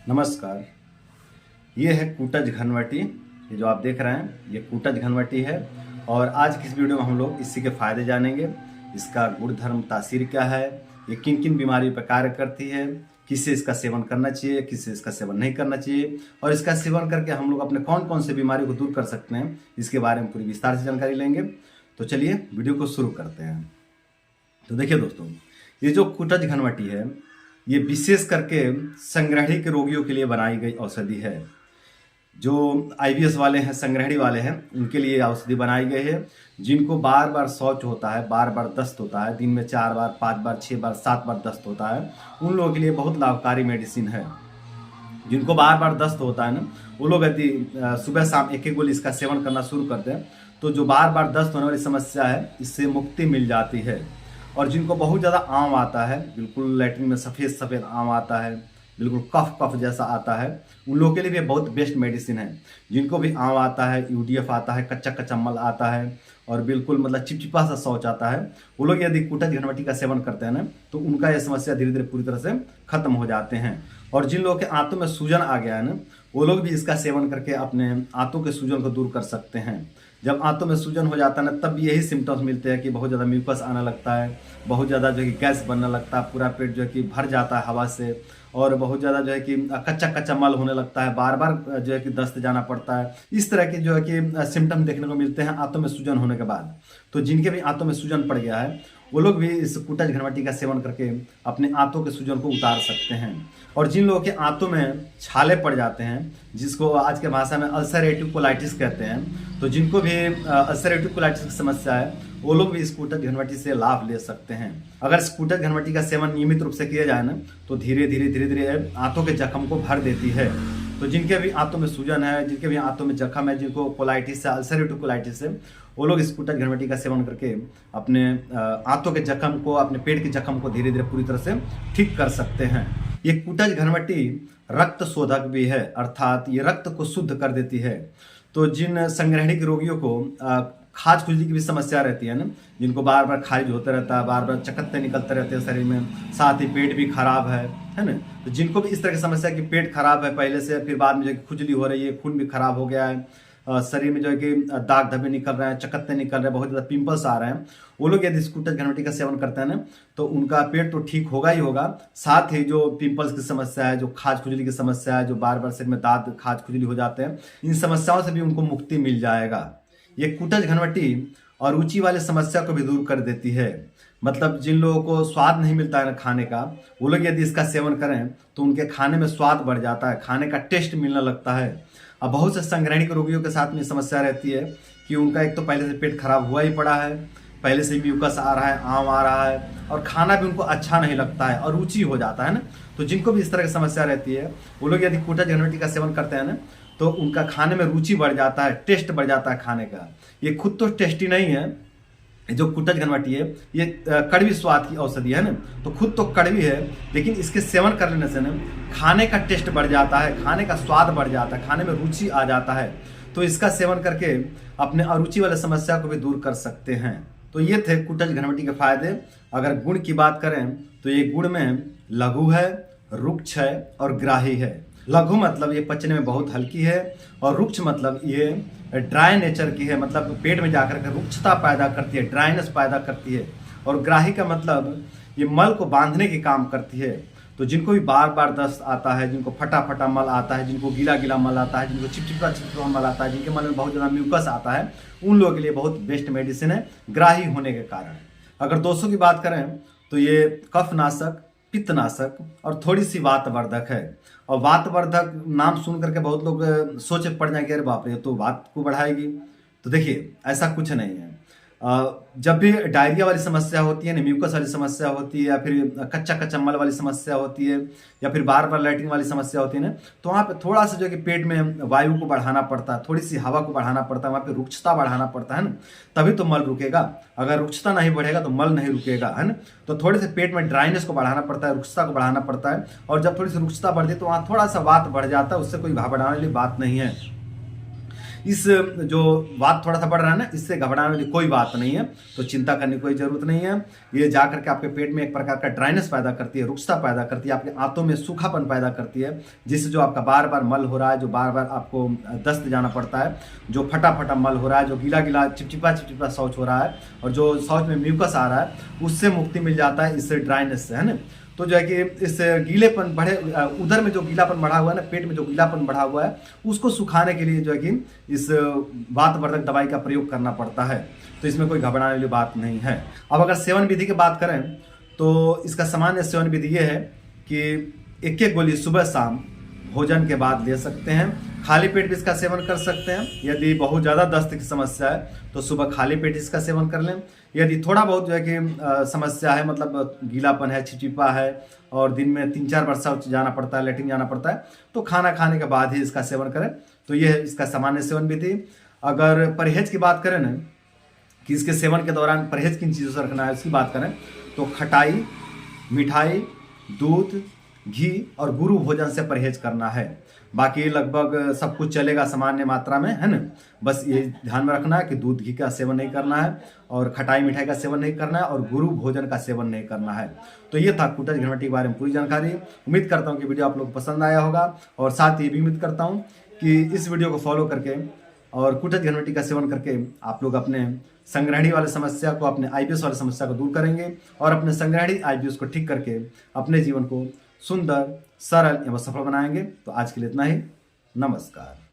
नमस्कार। ये है कूटज घनवटी। ये जो आप देख रहे हैं ये कूटज घनवटी है और आज की इस वीडियो में हम लोग इसी के फायदे जानेंगे। इसका गुणधर्म तासीर क्या है, ये किन किन बीमारियों पर कार्य करती है, किससे इसका सेवन करना चाहिए, किससे इसका सेवन नहीं करना चाहिए और इसका सेवन करके हम लोग अपने कौन कौन से बीमारियों को दूर कर सकते हैं, इसके बारे में पूरी विस्तार से जानकारी लेंगे। तो चलिए वीडियो को शुरू करते हैं। तो देखिए दोस्तों, ये जो कूटज घनवटी है ये विशेष करके संग्रहणी के रोगियों के लिए बनाई गई औषधि है। जो आईबीएस वाले हैं, संग्रहणी वाले हैं, उनके लिए औषधि बनाई गई है। जिनको बार बार शौच होता है, बार बार दस्त होता है, दिन में 4 बार 5 बार 6 बार 7 बार दस्त होता है, उन लोगों के लिए बहुत लाभकारी मेडिसिन है। जिनको बार बार दस्त होता है ना, वो लोग यदि सुबह शाम एक एक गोली इसका सेवन करना शुरू कर दें तो जो बार बार दस्त होने वाली समस्या है इससे मुक्ति मिल जाती है। और जिनको बहुत ज़्यादा आम आता है, बिल्कुल लैट्रिन में सफ़ेद सफ़ेद आम आता है, बिल्कुल कफ जैसा आता है, उन लोगों के लिए भी बहुत बेस्ट मेडिसिन है। जिनको भी आम आता है, यूडीएफ आता है, कच्चा कच्चा मल आता है और बिल्कुल मतलब चिपचिपा सा शौच आता है, वो लोग यदि कूटज घनवटी का सेवन करते हैं ना तो उनका यह समस्या धीरे धीरे पूरी तरह से खत्म हो जाते हैं। और जिन लोगों के आंतों में सूजन आ गया है ना, वो लोग भी इसका सेवन करके अपने आंतों के सूजन को दूर कर सकते हैं। जब आंतों में सूजन हो जाता है ना, तब यही सिम्टम्स मिलते हैं कि बहुत ज़्यादा म्यूकस आने लगता है, बहुत ज़्यादा जो है कि गैस बनने लगता है, पूरा पेट जो है कि भर जाता है हवा से, और बहुत ज़्यादा जो है कि कच्चा कच्चा मल होने लगता है, बार बार जो है कि दस्त जाना पड़ता है। इस तरह के जो है कि सिम्टम देखने को मिलते हैं आंतों में सूजन होने के बाद। तो जिनके भी आंतों में सूजन पड़ गया है वो लोग भी इस कूटज घनवटी का सेवन करके अपने आंतों के सूजन को उतार सकते हैं। और जिन लोगों के आंतों में छाले पड़ जाते हैं, जिसको आज के भाषा में अल्सरेटिव कोलाइटिस कहते हैं, तो जिनको भी अल्सरेटिव कोलाइटिस की समस्या है वो लोग भी इस कूटज घनवटी से लाभ ले सकते हैं। अगर इस कूटज घनवटी का सेवन नियमित रूप से किया जाए ना तो धीरे धीरे आंतों के जख्म को भर देती है। तो जिनके भी आंतों में सूजन है, जिनके भी आंतों में जख्म है, जिनको कोलाइटिस है, अल्सरेटिव कोलाइटिस है, वो लोग इस कूटज घनवटी का सेवन करके अपने आंतों के जख्म को, अपने पेट के जख्म को धीरे धीरे पूरी तरह से ठीक कर सकते हैं। ये कूटज घनवटी रक्त शोधक भी है, अर्थात ये रक्त को शुद्ध कर देती है। तो जिन संग्रहणी के रोगियों को खाज खुजली की भी समस्या रहती है ना, जिनको बार बार खारिज होता रहता है, बार बार चकत्ते निकलते रहते हैं शरीर में, साथ ही पेट भी खराब है ना, तो जिनको भी इस तरह की समस्या कि पेट खराब है पहले से, फिर बाद में जो खुजली हो रही है, खून भी खराब हो गया है, शरीर में जो है कि दाग धब्बे निकल रहे हैं, चकत्ते निकल रहे हैं, बहुत ज़्यादा पिंपल्स आ रहे हैं, वो लोग यदि कूटज घनवटी का सेवन करते हैं ना तो उनका पेट तो ठीक होगा ही होगा, साथ ही जो पिंपल्स की समस्या है, जो खाज खुजली की समस्या है, जो बार बार शरीर में दाद खाज खुजली हो जाते हैं, इन समस्याओं से भी उनको मुक्ति मिल जाएगा। ये कूटज घनवटी और रुचि वाले समस्या को भी दूर कर देती है। मतलब जिन लोगों को स्वाद नहीं मिलता है ना खाने का, वो लोग यदि इसका सेवन करें तो उनके खाने में स्वाद बढ़ जाता है, खाने का टेस्ट मिलने लगता है। अब बहुत से संग्रहणी के रोगियों के साथ में समस्या रहती है कि उनका एक तो पहले से पेट खराब हुआ ही पड़ा है, पहले से म्यूकस आ रहा है, आम आ रहा है, और खाना भी उनको अच्छा नहीं लगता है और रुचि हो जाता है ना। तो जिनको भी इस तरह की समस्या रहती है वो लोग यदि कूटज घनवटी का सेवन करते हैं ना तो उनका खाने में रुचि बढ़ जाता है, टेस्ट बढ़ जाता है खाने का। ये खुद तो टेस्टी नहीं है, जो कूटज घनवटी है ये कड़वी स्वाद की औषधि है ना, तो खुद तो कड़वी है, लेकिन इसके सेवन कर लेने से ना खाने का टेस्ट बढ़ जाता है, खाने का स्वाद बढ़ जाता है, खाने में रुचि आ जाता है। तो इसका सेवन करके अपने अरुचि वाले समस्या को भी दूर कर सकते हैं। तो ये थे कूटज घनवटी के फायदे। अगर गुण की बात करें तो ये गुण में लघु है, रुक्ष है और ग्राही है। लघु मतलब ये पचने में बहुत हल्की है, और रुक्ष मतलब ये ड्राई नेचर की है, मतलब पेट में जाकर के रुक्षता पैदा करती है, ड्राइनेस पैदा करती है। और ग्राही का मतलब ये मल को बांधने के काम करती है। तो जिनको भी बार बार दस्त आता है, जिनको फटा फटा मल आता है, जिनको गीला गीला मल आता है, जिनको चिपचिपा मल आता है, जिनके मल में बहुत ज़्यादा म्यूकस आता है, उन लोगों के लिए बहुत बेस्ट मेडिसिन है ग्राही होने के कारण। अगर दोस्तों की बात करें तो ये कफनाशक, पित्तनाशक और थोड़ी सी वातवर्धक है। और वातवर्धक नाम सुन करके बहुत लोग सोच पड़ जाएंगे, अरे बाप रे तो वात को बढ़ाएगी। तो देखिए ऐसा कुछ नहीं है। जब भी डायरिया वाली समस्या होती है, म्यूकस वाली समस्या होती है, या फिर कच्चा कच्चा मल वाली समस्या होती है, या फिर बार बार लैट्रिन वाली समस्या होती है ना, तो वहाँ पे थोड़ा सा जो है कि पेट में वायु को बढ़ाना पड़ता है, थोड़ी सी हवा को बढ़ाना पड़ता है, वहाँ पे रुक्षता बढ़ाना पड़ता है ना, तभी तो मल रुकेगा। अगर रुक्षता नहीं बढ़ेगा तो मल नहीं रुकेगा, है ना। तो थोड़े से पेट में ड्राइनेस को बढ़ाना पड़ता है, रुक्षता को बढ़ाना पड़ता है, और जब थोड़ी सी रुक्षता बढ़ती है तो वहाँ थोड़ा सा वात बढ़ जाता है, उससे कोई घबराने वाली बात नहीं है। इस जो बात थोड़ा सा बढ़ रहा है ना, इससे घबराने वाली कोई बात नहीं है, तो चिंता करने की कोई जरूरत नहीं है। ये जा करके आपके पेट में एक प्रकार का ड्राइनेस पैदा करती है, रुक्षता पैदा करती है, आपके आंतों में सूखापन पैदा करती है, जिससे जो आपका बार बार मल हो रहा है, जो बार बार आपको दस्त जाना पड़ता है, जो फटा फटा मल हो रहा है, जो गीला गीला चिपचिपा शौच हो रहा है, और जो शौच में म्यूकस आ रहा है, उससे मुक्ति मिल जाता है इस ड्राइनेस से, है ना। तो जो है कि इस गीलेपन बढ़े, उधर में जो गीलापन बढ़ा हुआ है ना, पेट में जो गीलापन बढ़ा हुआ है, उसको सुखाने के लिए जो है कि इस वातवर्धक दवाई का प्रयोग करना पड़ता है। तो इसमें कोई घबराने वाली बात नहीं है। अब अगर सेवन विधि की बात करें तो इसका सामान्य सेवन विधि ये है कि एक एक गोली सुबह शाम भोजन के बाद ले सकते हैं। खाली पेट भी इसका सेवन कर सकते हैं। यदि बहुत ज़्यादा दस्त की समस्या है तो सुबह खाली पेट इसका सेवन कर लें। यदि थोड़ा बहुत जो है कि समस्या है, मतलब गीलापन है, चिपचिपा है, और दिन में 3-4 बार शौच जाना पड़ता है, लेट्रिन जाना पड़ता है, तो खाना खाने के बाद ही इसका सेवन करें। तो ये है इसका सामान्य सेवन विधि। अगर परहेज की बात करें ना, कि इसके सेवन के दौरान परहेज किन चीज़ों से रखना है, उसकी बात करें तो खटाई, मिठाई, दूध, घी और गुरु भोजन से परहेज करना है। बाकी लगभग सब कुछ चलेगा सामान्य मात्रा में, है ना। बस ये ध्यान में रखना है कि दूध घी का सेवन नहीं करना है, और खटाई मिठाई का सेवन नहीं करना है, और गुरु भोजन का सेवन नहीं करना है। तो ये था कुटज घनवटी के बारे में पूरी जानकारी। उम्मीद करता हूँ कि वीडियो आप लोग को पसंद आया होगा, और साथ ही भी उम्मीद करता हूँ कि इस वीडियो को फॉलो करके और कुटज घनवटी का सेवन करके आप लोग अपने संग्रहणी वाले समस्या को, अपने आईबीएस वाले समस्या को दूर करेंगे, और अपने संग्रहणी आईबीएस को ठीक करके अपने जीवन को सुंदर, सरल एवं सफल बनाएंगे। तो आज के लिए इतना ही। नमस्कार।